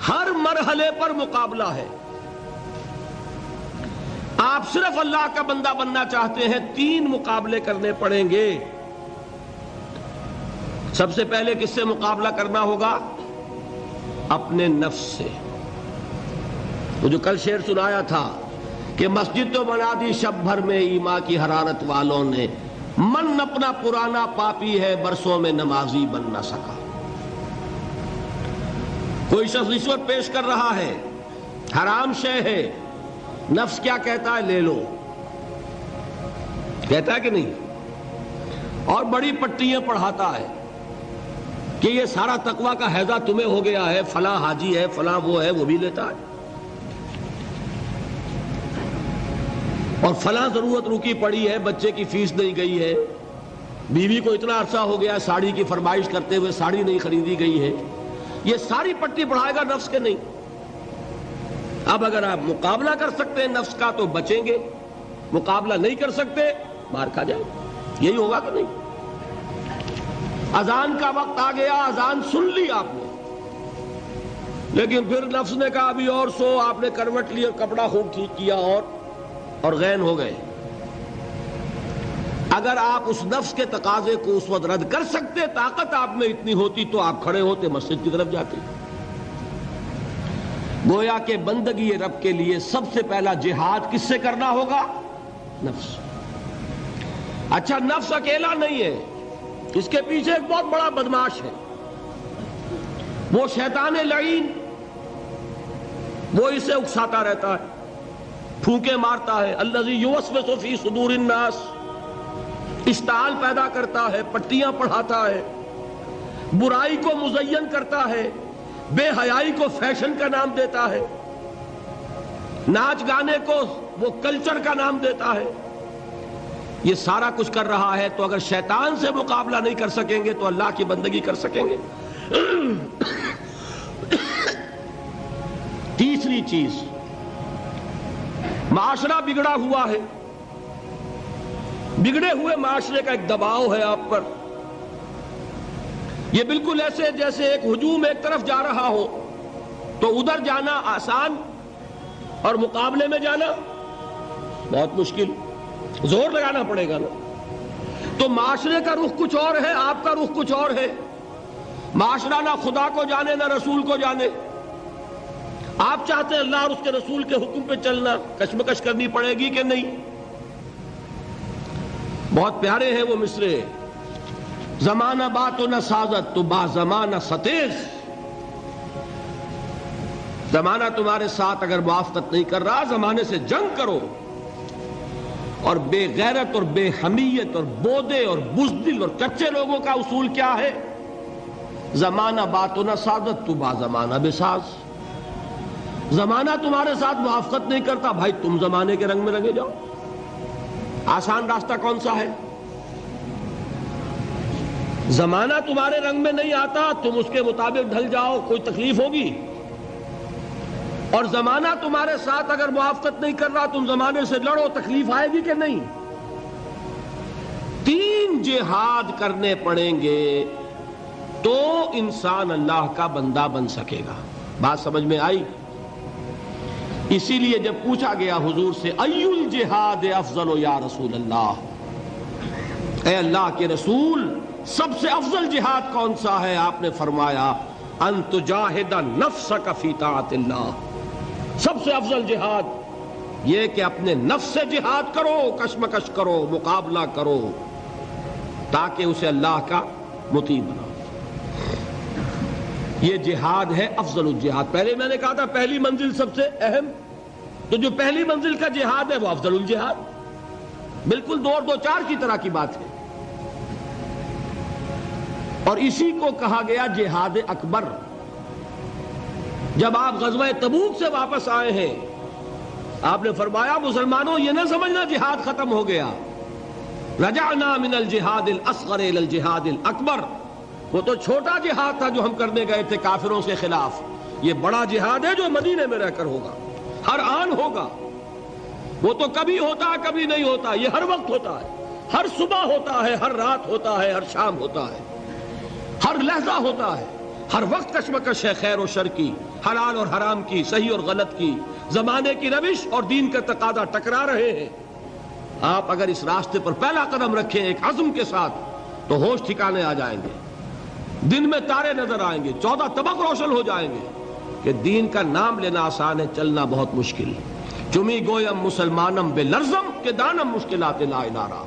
ہر مرحلے پر مقابلہ ہے. آپ صرف اللہ کا بندہ بننا چاہتے ہیں، 3 مقابلے کرنے پڑیں گے. سب سے پہلے کس سے مقابلہ کرنا ہوگا؟ اپنے نفس سے. وہ جو کل شعر سنایا تھا کہ مسجد تو بنا دی شب بھر میں ایمان کی حرارت والوں نے، من اپنا پرانا پاپی ہے برسوں میں نمازی بن نہ سکا. کوئی شخص رشوت پیش کر رہا ہے، حرام شے ہے، نفس کیا کہتا ہے؟ لے لو. کہتا ہے کہ نہیں؟ اور بڑی پٹیاں پڑھاتا ہے کہ یہ سارا تقویٰ کا حیضہ تمہیں ہو گیا ہے، فلاں حاجی ہے، فلاں وہ ہے، وہ بھی لیتا ہے. اور فلاں ضرورت رکی پڑی ہے، بچے کی فیس نہیں گئی ہے، بیوی کو اتنا عرصہ ہو گیا ساڑی کی فرمائش کرتے ہوئے ساڑی نہیں خریدی گئی ہے. یہ ساری پٹی پڑھائے گا نفس کے نہیں. اب اگر آپ مقابلہ کر سکتے ہیں نفس کا تو بچیں گے، مقابلہ نہیں کر سکتے مار کھا جائیں. یہی ہوگا کہ نہیں؟ اذان کا وقت آ گیا، اذان سن لی آپ نے، لیکن پھر نفس نے کہا ابھی اور سو، آپ نے کروٹ لی اور کپڑا خوب ٹھیک کیا اور غین ہو گئے. اگر آپ اس نفس کے تقاضے کو اس وقت رد کر سکتے، طاقت آپ میں اتنی ہوتی تو آپ کھڑے ہوتے مسجد کی طرف جاتے. گویا کہ بندگی رب کے لیے سب سے پہلا جہاد کس سے کرنا ہوگا؟ نفس. اچھا، نفس اکیلا نہیں ہے، اس کے پیچھے ایک بہت بڑا بدماش ہے، وہ شیطان لعین. وہ اسے اکساتا رہتا ہے، پھونکے مارتا ہے. الذی یوسوس فی صدور الناس، اشتعال پیدا کرتا ہے، پٹیاں پڑھاتا ہے، برائی کو مزین کرتا ہے، بے حیائی کو فیشن کا نام دیتا ہے، ناچ گانے کو وہ کلچر کا نام دیتا ہے. یہ سارا کچھ کر رہا ہے. تو اگر شیطان سے مقابلہ نہیں کر سکیں گے تو اللہ کی بندگی کر سکیں گے؟ تیسری چیز، معاشرہ بگڑا ہوا ہے. بگڑے ہوئے معاشرے کا ایک دباؤ ہے آپ پر. یہ بالکل ایسے جیسے ایک ہجوم ایک طرف جا رہا ہو تو ادھر جانا آسان اور مقابلے میں جانا بہت مشکل، زور لگانا پڑے گا نا. تو معاشرے کا رخ کچھ اور ہے، آپ کا رخ کچھ اور ہے. معاشرہ نہ خدا کو جانے نہ رسول کو جانے. آپ چاہتے ہیں اللہ اور اس کے رسول کے حکم پہ چلنا، کشمکش کرنی پڑے گی کہ نہیں؟ بہت پیارے ہیں وہ مصرے، زمانہ بات و نہ سازت تو با زمانہ ستیز. زمانہ تمہارے ساتھ اگر موافقت نہیں کر رہا، زمانے سے جنگ کرو. اور بے غیرت اور بے حمیت اور بودے اور بزدل اور کچے لوگوں کا اصول کیا ہے؟ زمانہ بات و نہ سازت تو با زمانہ بساز. زمانہ تمہارے ساتھ موافقت نہیں کرتا، بھائی تم زمانے کے رنگ میں رنگے جاؤ. آسان راستہ کون سا ہے؟ زمانہ تمہارے رنگ میں نہیں آتا، تم اس کے مطابق ڈھل جاؤ، کوئی تکلیف ہوگی. اور زمانہ تمہارے ساتھ اگر موافقت نہیں کر رہا، تم زمانے سے لڑو، تکلیف آئے گی کہ نہیں؟ 3 جہاد کرنے پڑیں گے تو انسان اللہ کا بندہ بن سکے گا. بات سمجھ میں آئی؟ اسی لیے جب پوچھا گیا حضور سے ای الجہاد افضل یا رسول اللہ، اے اللہ کے رسول سب سے افضل جہاد کون سا ہے؟ آپ نے فرمایا ان تجاہد نفسک فی طاعت اللہ. سب سے افضل جہاد یہ کہ اپنے نفس سے جہاد کرو، کشمکش کرو، مقابلہ کرو، تاکہ اسے اللہ کا مطیع بناؤ. یہ جہاد ہے افضل الجہاد. پہلے میں نے کہا تھا پہلی منزل سب سے اہم، تو جو پہلی منزل کا جہاد ہے وہ افضل الجہاد. بالکل 2 اور 2 4 کی طرح کی بات ہے. اور اسی کو کہا گیا جہاد اکبر. جب آپ غزوہ تبوک سے واپس آئے ہیں، آپ نے فرمایا مسلمانوں یہ نہ سمجھنا جہاد ختم ہو گیا. رجعنا من الجہاد الاصغر الى الجہاد الاکبر. وہ تو چھوٹا جہاد تھا جو ہم کرنے گئے تھے کافروں سے خلاف. یہ بڑا جہاد ہے جو مدینے میں رہ کر ہوگا، ہر آن ہوگا. وہ تو کبھی ہوتا ہے کبھی نہیں ہوتا، یہ ہر وقت ہوتا ہے، ہر صبح ہوتا ہے، ہر رات ہوتا ہے، ہر شام ہوتا ہے، ہر لحظہ ہوتا ہے، ہر وقت کشمکش ہے خیر و شر کی، حلال اور حرام کی، صحیح اور غلط کی، زمانے کی روش اور دین کا تقاضا ٹکرا رہے ہیں۔ آپ اگر اس راستے پر پہلا قدم رکھیں ایک عزم کے ساتھ تو ہوش ٹھکانے آ جائیں گے، دن میں تارے نظر آئیں گے، 14 طبق روشن ہو جائیں گے کہ دین کا نام لینا آسان ہے، چلنا بہت مشکل ہے۔ چمی گویم مسلمانم بے لرزم کہ دانم مشکلات لا الہ